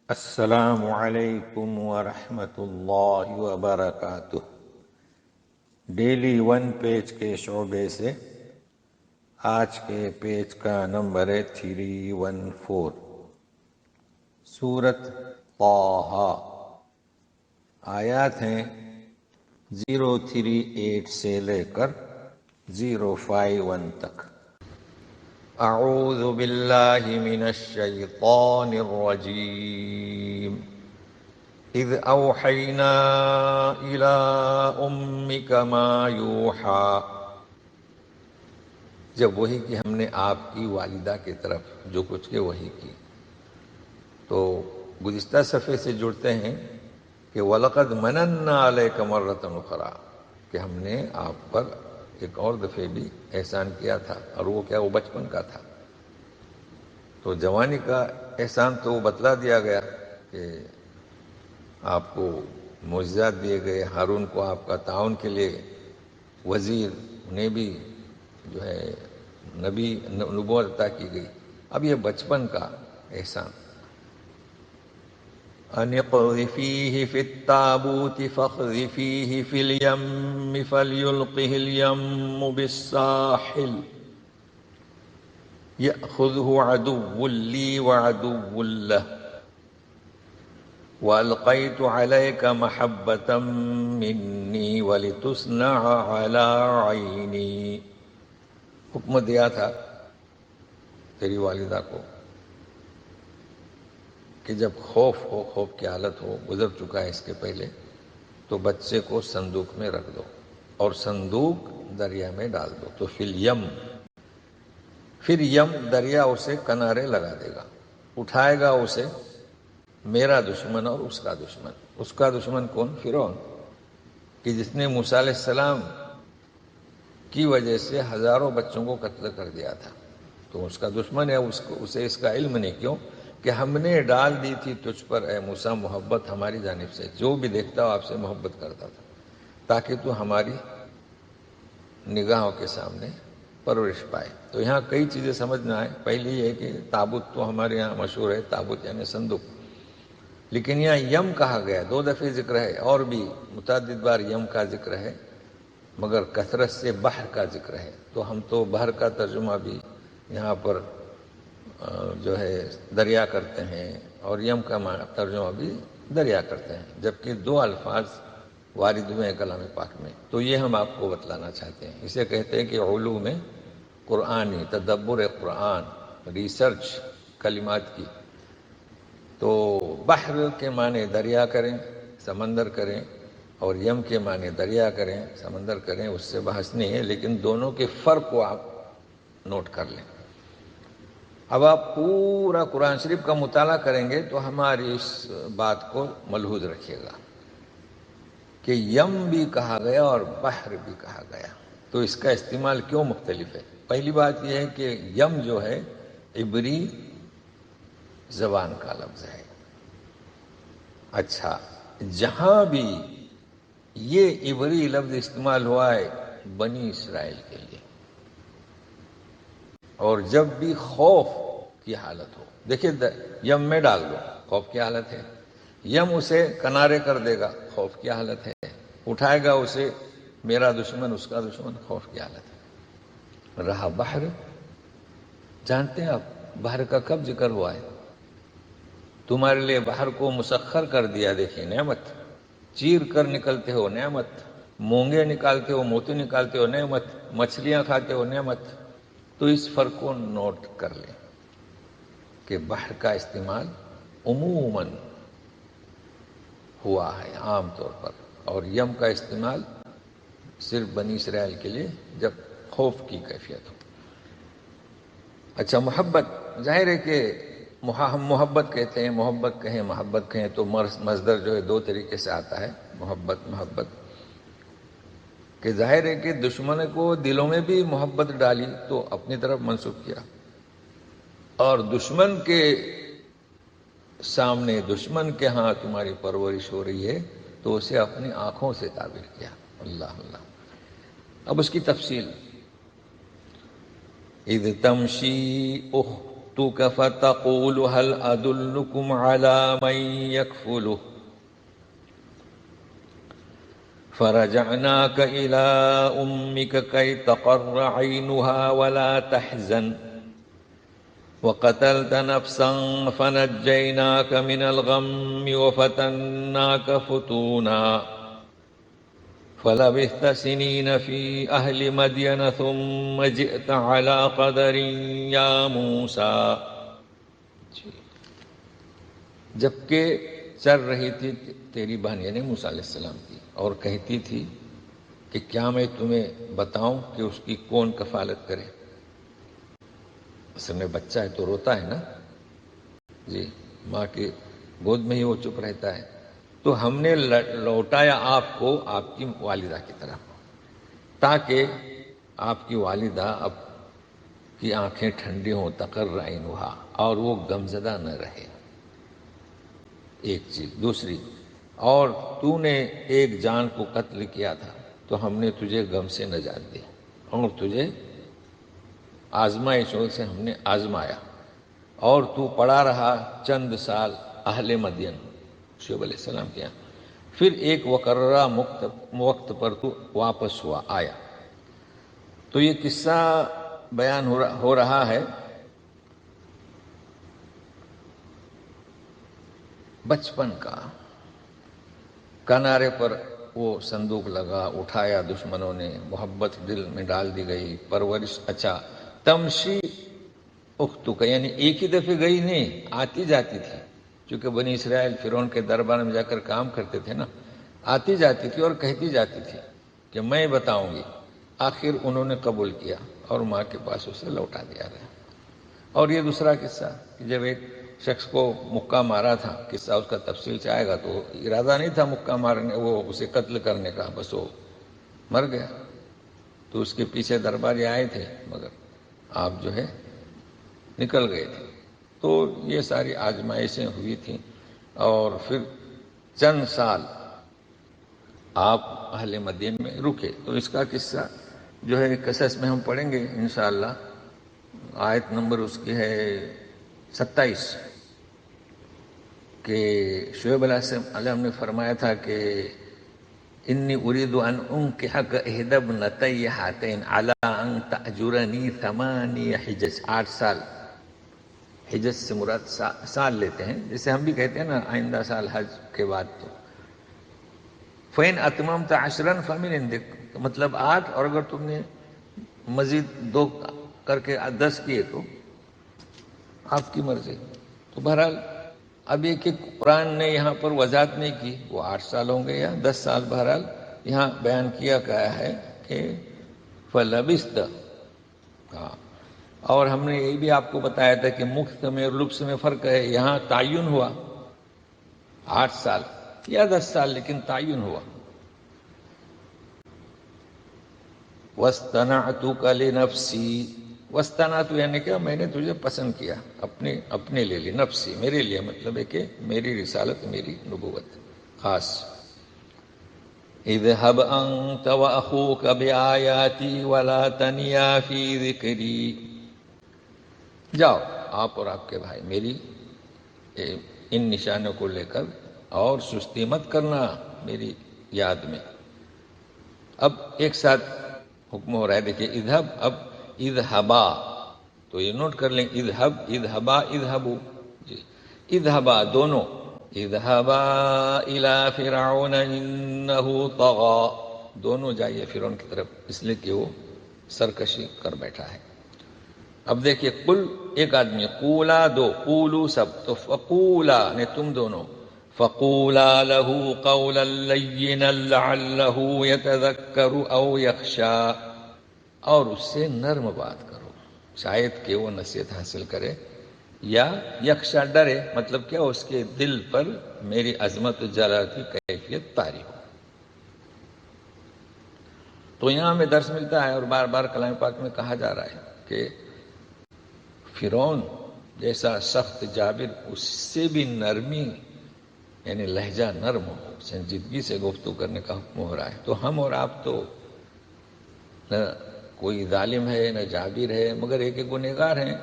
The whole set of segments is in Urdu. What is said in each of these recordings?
السلام علیکم ورحمۃ اللہ وبرکاتہ۔ ڈیلی ون پیج کے شعبے سے آج کے پیج کا نمبر ہے 314، سورت طٰہٰ۔ آیات ہیں 038 سے لے کر 051 تک۔ اعوذ باللہ من الشیطان الرجیم۔ اذ اوحینا الی امک ما یوحیٰ، جب وحی کی ہم نے آپ کی والدہ کی طرف جو کچھ کے وحی کی، تو گزشتہ صفحے سے جڑتے ہیں کہ وَلَقَدْ مَنَنَّا عَلَيْكَ مَرَّةً أُخْرَىٰ، کہ ہم نے آپ پر ایک اور دفعہ بھی احسان کیا تھا، اور وہ کیا، وہ بچپن کا تھا۔ تو جوانی کا احسان تو وہ بتلا دیا گیا کہ آپ کو معجزات دیے گئے، ہارون کو آپ کا تعاون کے لیے وزیر، انہیں بھی جو ہے نبوت عطا کی گئی۔ اب یہ بچپن کا احسان۔ أَنِ اقْذِفِيهِ فِي التَّابُوتِ فَاقْذِفِيهِ فِي الْيَمِّ فَلْيُلْقِهِ الْيَمُّ بِالسَّاحِلِ يَأْخُذْهُ عَدُوٌّ لِّي وَعَدُوٌّ لَّهُ وَأَلْقَيْتُ عَلَيْكَ مَحَبَّةً مِّنِّي وَلِتُصْنَعَ عَلَىٰ عَيْنِي۔ حکم دیا تھا تیری والدہ کو کہ جب خوف ہو، خوف کی حالت ہو، گزر چکا ہے اس کے پہلے، تو بچے کو صندوق میں رکھ دو اور صندوق دریا میں ڈال دو، تو فی الیم، پھر یم دریا اسے کنارے لگا دے گا، اٹھائے گا اسے میرا دشمن اور اس کا دشمن۔ اس کا دشمن کون؟ فرعون، کہ جس نے موسیٰ علیہ السلام کی وجہ سے ہزاروں بچوں کو قتل کر دیا تھا، تو اس کا دشمن ہے۔ اسے اس کا علم نہیں، کیوں کہ ہم نے ڈال دی تھی تجھ پر اے موسیٰ محبت ہماری جانب سے، جو بھی دیکھتا ہو آپ سے محبت کرتا تھا، تاکہ تو ہماری نگاہوں کے سامنے پرورش پائے۔ تو یہاں کئی چیزیں سمجھ میں آئیں۔ پہلی یہ کہ تابوت تو ہمارے یہاں مشہور ہے، تابوت یعنی صندوق، لیکن یہاں یم کہا گیا، 2 دفعے ذکر ہے، اور بھی متعدد بار یم کا ذکر ہے، مگر کثرت سے بحر کا ذکر ہے۔ تو ہم تو بحر کا ترجمہ بھی یہاں پر جو ہے دریا کرتے ہیں، اور یم کا ترجمہ بھی دریا کرتے ہیں، جبکہ 2 الفاظ وارد ہوئے ہیں کلام پاک میں۔ تو یہ ہم آپ کو بتلانا چاہتے ہیں۔ اسے کہتے ہیں کہ علوم قرآنی، تدبر قرآن، ریسرچ کلمات کی۔ تو بحر کے معنی دریا کریں، سمندر کریں، اور یم کے معنی دریا کریں، سمندر کریں، اس سے بحث نہیں ہے، لیکن دونوں کے فرق کو آپ نوٹ کر لیں۔ اب آپ پورا قرآن شریف کا مطالعہ کریں گے تو ہماری اس بات کو ملحوظ رکھیے گا کہ یم بھی کہا گیا اور بحر بھی کہا گیا، تو اس کا استعمال کیوں مختلف ہے؟ پہلی بات یہ ہے کہ یم جو ہے عبری زبان کا لفظ ہے۔ اچھا، جہاں بھی یہ عبری لفظ استعمال ہوا ہے بنی اسرائیل کے لیے، اور جب بھی خوف کی حالت ہو، دیکھیں یم میں ڈال دو، خوف کی حالت ہے، یم اسے کنارے کر دے گا، خوف کی حالت ہے، اٹھائے گا اسے میرا دشمن اس کا دشمن، خوف کی حالت ہے۔ رہا بحر، جانتے ہیں آپ بحر کا کب ذکر ہوا ہے؟ تمہارے لیے بحر کو مسخر کر دیا، دیکھیں نعمت، چیر کر نکلتے ہو نعمت، مونگے نکالتے ہو، موتی نکالتے ہو نعمت، مچھلیاں کھاتے ہو نعمت۔ تو اس فرق کو نوٹ کر لیں کہ بحر کا استعمال عموماً ہوا ہے عام طور پر، اور یم کا استعمال صرف بنی اسرائیل کے لیے جب خوف کی کیفیت ہو۔ اچھا، محبت، ظاہر ہے کہ ہم محبت کہتے ہیں، محبت کہیں محبت کہیں تو مصدر جو ہے 2 طریقے سے آتا ہے، محبت کہ ظاہر ہے کہ دشمن کو دلوں میں بھی محبت ڈالی تو اپنی طرف منسوب کیا، اور دشمن کے سامنے، دشمن کے ہاں تمہاری پرورش ہو رہی ہے تو اسے اپنی آنکھوں سے تعبیر کیا۔ اللہ اللہ۔ اب اس کی تفصیل، اذ تمشی أختك فتقول هل أدلكم على من يكفله فرجعناك إلى أمك كي تقر عينها ولا تحزن وقتلت نفسا فنجيناك من الغم وفتناك فتونا فلبثت سنين في أهل مدين ثم جئت على قدر يا موسى. جبکہ چل رہی تھی تیری بہن یعنی موسیٰ علیہ السلام کی اور کہتی تھی کہ کیا میں تمہیں بتاؤں کہ اس کی کون کفالت کرے. اصل میں بچہ ہے تو روتا ہے نا جی، ماں کی گود میں ہی وہ چپ رہتا ہے. تو ہم نے لوٹایا آپ کو آپ کی والدہ کی طرف تاکہ آپ کی والدہ اب کی آنکھیں ٹھنڈی ہوں، تقر عینھا، اور وہ غمزدہ نہ رہے. ایک چیز. دوسری، اور تو نے ایک جان کو قتل کیا تھا تو ہم نے تجھے غم سے نجات دی اور تجھے آزمائشوں سے ہم نے آزمایا، اور تو پڑا رہا چند سال اہل مدین شعیب علیہ السلام کے یہاں. پھر ایک مقررہ وقت پر تو واپس ہوا آیا. تو یہ قصہ بیان ہو رہا ہے بچپن کا. کنارے پر وہ صندوق لگا، اٹھایا دشمنوں نے، محبت دل میں ڈال دی گئی، پرورش. اچھا، تمشی اختک یعنی ایک ہی دفعہ گئی نہیں، آتی جاتی تھی، چونکہ بنی اسرائیل فرعون کے دربار میں جا کر کام کرتے تھے نا، آتی جاتی تھی اور کہتی جاتی تھی کہ میں بتاؤں گی. آخر انہوں نے قبول کیا اور ماں کے پاس اسے لوٹا دیا گیا. اور یہ دوسرا قصہ کہ جب ایک شخص کو مکہ مارا تھا، قصہ اس کا تفصیل سے آئے گا، تو ارادہ نہیں تھا مکہ مارنے، وہ اسے قتل کرنے کا، بس وہ مر گیا. تو اس کے پیچھے درباری آئے تھے مگر آپ جو ہے نکل گئے تھے. تو یہ ساری آزمائشیں ہوئی تھیں اور پھر چند سال آپ اہل مدین میں رکے. تو اس کا قصہ جو ہے قصص میں ہم پڑھیں گے انشاءاللہ. آیت نمبر اس کی ہے 27 کہ شعیب علیہ السلام نے فرمایا تھا کہ انی اريد ان انکحک احدی ابنتی ہاتین علی ان تأجرنی 8 حجج. 8 سال. حجج سے مراد سال لیتے ہیں، جسے ہم بھی کہتے ہیں نا آئندہ سال حج کے بعد. تو فَإِنْ أَتْمَمْتَ عَشْرًا فَمِنْ عِنْدِكَ، مطلب 8، اور اگر تم نے مزید 2 کر کے 10 کیے تو آپ کی مرضی. تو بہرحال اب یہ کہ قرآن نے یہاں پر وضاحت نہیں کی وہ 8 سال ہوں گے یا 10 سال. بہرحال یہاں بیان کیا گیا ہے کہ فَلَبِثْتَ. ہاں، اور ہم نے یہ بھی آپ کو بتایا تھا کہ مکث میں اور لبس میں فرق ہے. یہاں تعین ہوا 8 سال یا 10 سال، لیکن تعین ہوا. وَاسْتَنَعْتُكَ لِنَفْسِي. وَاسْتَنَعْتُ یعنی کہ میں نے تجھے پسند کیا اپنے لیے. نفسی میرے لیے مطلب ہے کہ میری رسالت، میری نبوت خاص. اذهب أنت وأخوك بآياتي ولا تنيا في ذكري. جاؤ آپ اور آپ کے بھائی میری ان نشانوں کو لے کر اور سستی مت کرنا میری یاد میں. اب ایک ساتھ حکم ہو رہا ہے، دیکھیے اذهب. اب اذهبا تو یہ نوٹ کر لیں، اذهب اذهبا اذهبوا جی. اذهبا دونوں، اذهبا الى فرعون انه طغى، دونوں جائیے فرعون کی طرف، اس لیے کہ وہ سرکشی کر بیٹھا ہے. اب دیکھیے قل ایک آدمی، قولا 2، قولو سب، تو فقولا نے تم دونوں، فقولا له قولا لینا لعله يتذکر او یخشا، اور اس سے نرم بات کرو شاید کہ وہ نصیحت حاصل کرے یا یخشا ڈرے، مطلب کیا اس کے دل پر میری عظمت و جلال کی کیفیت طاری ہو. تو یہاں ہمیں درس ملتا ہے اور بار بار کلام پاک میں کہا جا رہا ہے کہ فرعون جیسا سخت جابر، اس سے بھی نرمی یعنی لہجہ نرم ہو، سنجیدگی سے گفتگو کرنے کا حکم ہو رہا ہے. تو ہم اور آپ تو نہ کوئی ظالم ہے نہ جابر ہے، مگر ایک گنہگار ہیں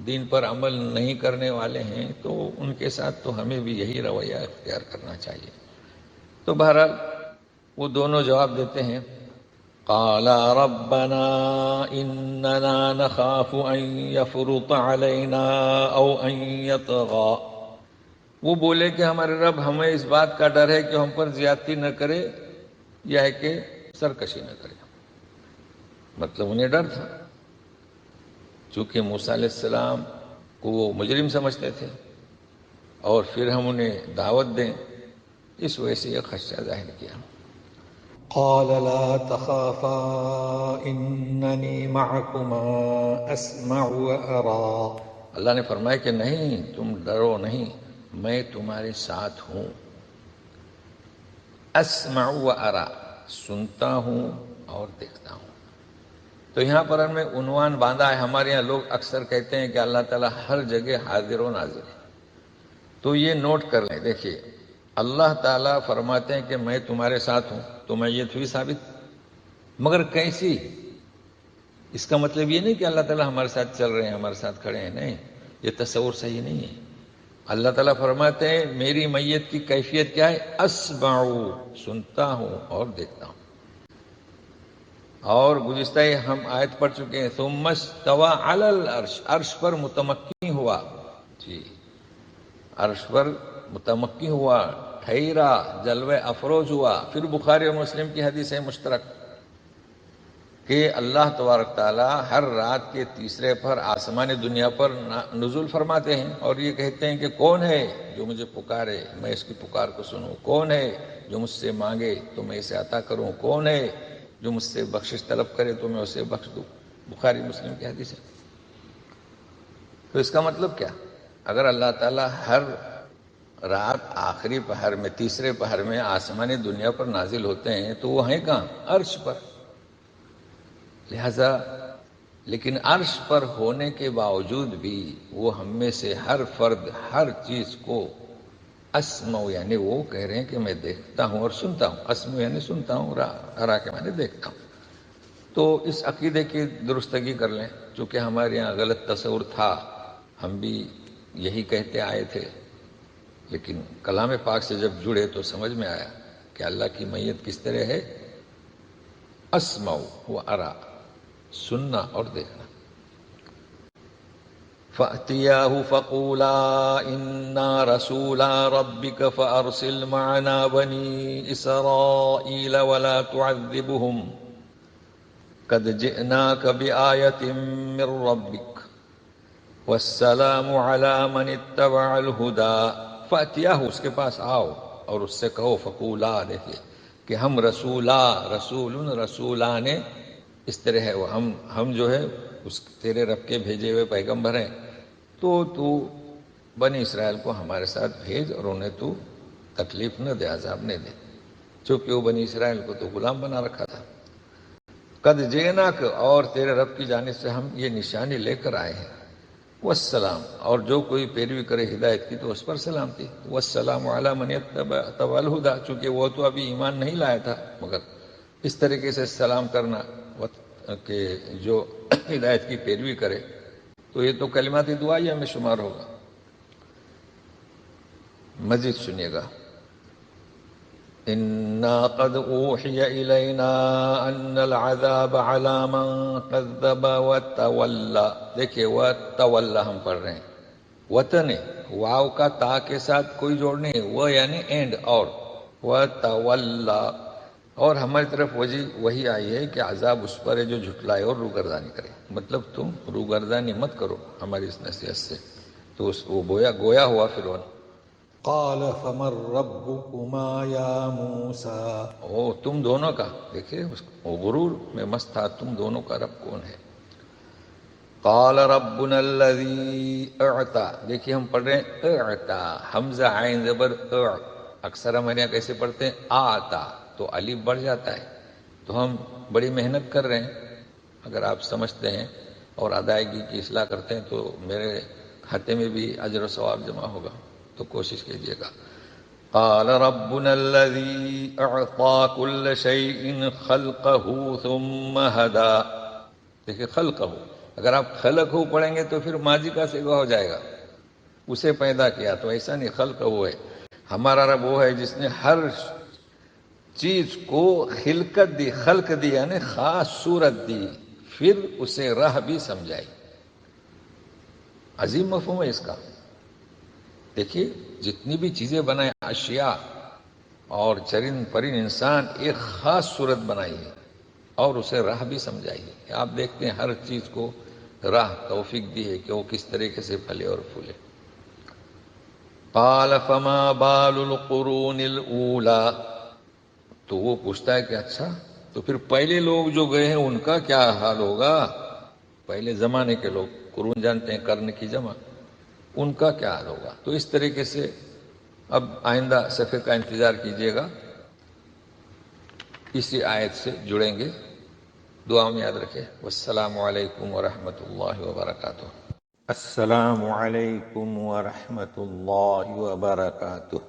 دین پر عمل نہیں کرنے والے ہیں تو ان کے ساتھ تو ہمیں بھی یہی رویہ اختیار کرنا چاہیے. تو بہرحال وہ دونوں جواب دیتے ہیں. قال ربنا اننا نخاف ان يفرط علينا او ان يطغى. وہ بولے کہ ہمارے رب ہمیں اس بات کا ڈر ہے کہ ہم پر زیادتی نہ کرے یا ہے کہ سرکشی نہ کرے. مطلب انہیں ڈر تھا، چونکہ موسیٰ علیہ السلام کو وہ مجرم سمجھتے تھے اور پھر ہم انہیں دعوت دیں، اس وجہ سے یہ خدشہ ظاہر کیا. قال لا تخافا انني معكما اسمع وارى. اللہ نے فرمایا کہ نہیں، تم ڈرو نہیں، میں تمہارے ساتھ ہوں. اسمع و ارا، سنتا ہوں اور دیکھتا ہوں. تو یہاں پر ہم نے عنوان باندھا ہے. ہمارے یہاں لوگ اکثر کہتے ہیں کہ اللہ تعالیٰ ہر جگہ حاضر و ناظر ہے. تو یہ نوٹ کر لیں. دیکھیے، اللہ تعالیٰ فرماتے ہیں کہ میں تمہارے ساتھ ہوں، تو میت ہوئی ثابت، مگر کیسی؟ اس کا مطلب یہ نہیں کہ اللہ تعالیٰ ہمارے ساتھ چل رہے ہیں، ہمارے ساتھ کھڑے ہیں. نہیں، یہ تصور صحیح نہیں ہے. اللہ تعالیٰ فرماتے ہیں میری میت کی کیفیت کیا ہے؟ اسمعو، سنتا ہوں اور دیکھتا ہوں. اور گزشتہ ہم آیت پڑھ چکے ہیں ثم استوى علی العرش، عرش پر متمکن ہوا. جی، عرش پر متمکن ہوا، ٹھہرا، جلوہ افروز ہوا. پھر بخاری اور مسلم کی حدیث ہے مشترک کہ اللہ تبارک تعالیٰ ہر رات کے تیسرے پر آسمان دنیا پر نزول فرماتے ہیں اور یہ کہتے ہیں کہ کون ہے جو مجھے پکارے میں اس کی پکار کو سنوں، کون ہے جو مجھ سے مانگے تو میں اسے عطا کروں، کون ہے جو مجھ سے بخشش طلب کرے تو میں اسے بخش دوں. بخاری مسلم کی حدیث ہے. تو اس کا مطلب کیا؟ اگر اللہ تعالیٰ ہر رات آخری پہر میں، تیسرے پہر میں آسمانی دنیا پر نازل ہوتے ہیں تو وہ ہیں کہاں؟ عرش پر. لہذا لیکن عرش پر ہونے کے باوجود بھی وہ ہم میں سے ہر فرد ہر چیز کو اسمع، یعنی وہ کہہ رہے ہیں کہ میں دیکھتا ہوں اور سنتا ہوں. اسمع یعنی سنتا ہوں، ارا کے معنی دیکھتا ہوں. تو اس عقیدے کی درستگی کر لیں. چونکہ ہمارے یہاں غلط تصور تھا، ہم بھی یہی کہتے آئے تھے، لیکن کلام پاک سے جب جڑے تو سمجھ میں آیا کہ اللہ کی میت کس طرح ہے. اسمع و ارا، سننا اور دیکھنا. فَأْتِيَاهُ فَقُولَا إِنَّا رَسُولَا رَبِّكَ فَأَرْسِلْ مَعَنَا بَنِي إِسْرَائِيلَ وَلَا تُعَذِّبْهُمْ قَدْ جِئْنَاكَ بِآيَةٍ مِّن رَّبِّكَ وَالسَّلَامُ عَلَىٰ مَنِ اتَّبَعَ الْهُدَىٰ. فَأْتِيَاهُ، اس کے پاس آؤ اور اس سے کہو فقولا، دیکھیے کہ ہم رسولان اس طرح ہے، ہم جو ہے اس تیرے رب کے بھیجے ہوئے پیغمبر ہیں، تو بنی اسرائیل کو ہمارے ساتھ بھیج اور انہیں تو تکلیف نہ دے، عذاب نہ دے، چونکہ وہ بنی اسرائیل کو تو غلام بنا رکھا تھا. قد جئناک، اور تیرے رب کی جانب سے ہم یہ نشانی لے کر آئے ہیں. والسلام، اور جو کوئی پیروی کرے ہدایت کی تو اس پر سلامتی. والسلام علی من اتبع الہدیٰ، چونکہ وہ تو ابھی ایمان نہیں لایا تھا، مگر اس طریقے سے سلام کرنا کہ جو ہدایت کی پیروی کرے تو یہ تو کلمات دعائیہ میں شمار ہوگا. مزید سنیے گا. انا قد اوحی الینا ان العذاب علی من کذب وتولی. دیکھیے وتولی ہم پڑھ رہے ہیں، وطن واو کا تا کے ساتھ کوئی جوڑ نہیں، وہ یعنی اینڈ، اور وتولی، اور ہماری طرف وہی آئی ہے کہ عذاب اس پر ہے جو جھٹلائے اور روگردانی کرے. مطلب تم روگردانی مت کرو ہماری اس نصیحت سے. تو وہ گویا ہوا فرعون. قال فمن ربكما یا موسیٰ. تم دونوں کا، دیکھیے وہ غرور میں مست تھا، تم دونوں کا رب کون ہے؟ قال ربنا الذي اعطى. دیکھیے ہم پڑھ رہے ہیں اعطى، حمزہ عین زبر اکثر ہمارے یہاں کیسے پڑھتے ہیں؟ آتا، تو الف بڑھ جاتا ہے. تو ہم بڑی محنت کر رہے ہیں، اگر آپ سمجھتے ہیں اور ادائیگی کی اصلاح کرتے ہیں تو میرے کھاتے میں بھی اجر و ثواب جمع ہوگا، تو کوشش کیجیے گا. قال ربنا الذي اعطى كل شيء خلقه ثم هدى. دیکھیں خلقه، اگر آپ خلق ہو پڑھیں گے تو پھر ماضی کا صیغہ ہو جائے گا، اسے پیدا کیا. تو ایسا نہیں، خلق وہ ہے. ہمارا رب وہ ہے جس نے ہر چیز کو خلقت دی، خلق دی یعنی خاص صورت دی، پھر اسے راہ بھی سمجھائی. عظیم مفہوم ہے اس کا. دیکھیے جتنی بھی چیزیں بنائے، اشیاء اور چرند پرند، انسان ایک خاص صورت بنائی ہے اور اسے راہ بھی سمجھائی ہے. آپ دیکھتے ہیں ہر چیز کو راہ توفیق دی ہے کہ وہ کس طریقے سے پھلے اور پھولے. قال فما بال القرون الاولی، تو وہ پوچھتا ہے کہ اچھا تو پھر پہلے لوگ جو گئے ہیں ان کا کیا حال ہوگا؟ پہلے زمانے کے لوگ، قرون جانتے ہیں کرن کی جمع، ان کا کیا حال ہوگا؟ تو اس طریقے سے اب آئندہ صفحے کا انتظار کیجیے گا، اسی آیت سے جڑیں گے. دعا میں یاد رکھیں. والسلام علیکم ورحمۃ اللہ وبرکاتہ. السلام علیکم ورحمۃ اللہ وبرکاتہ.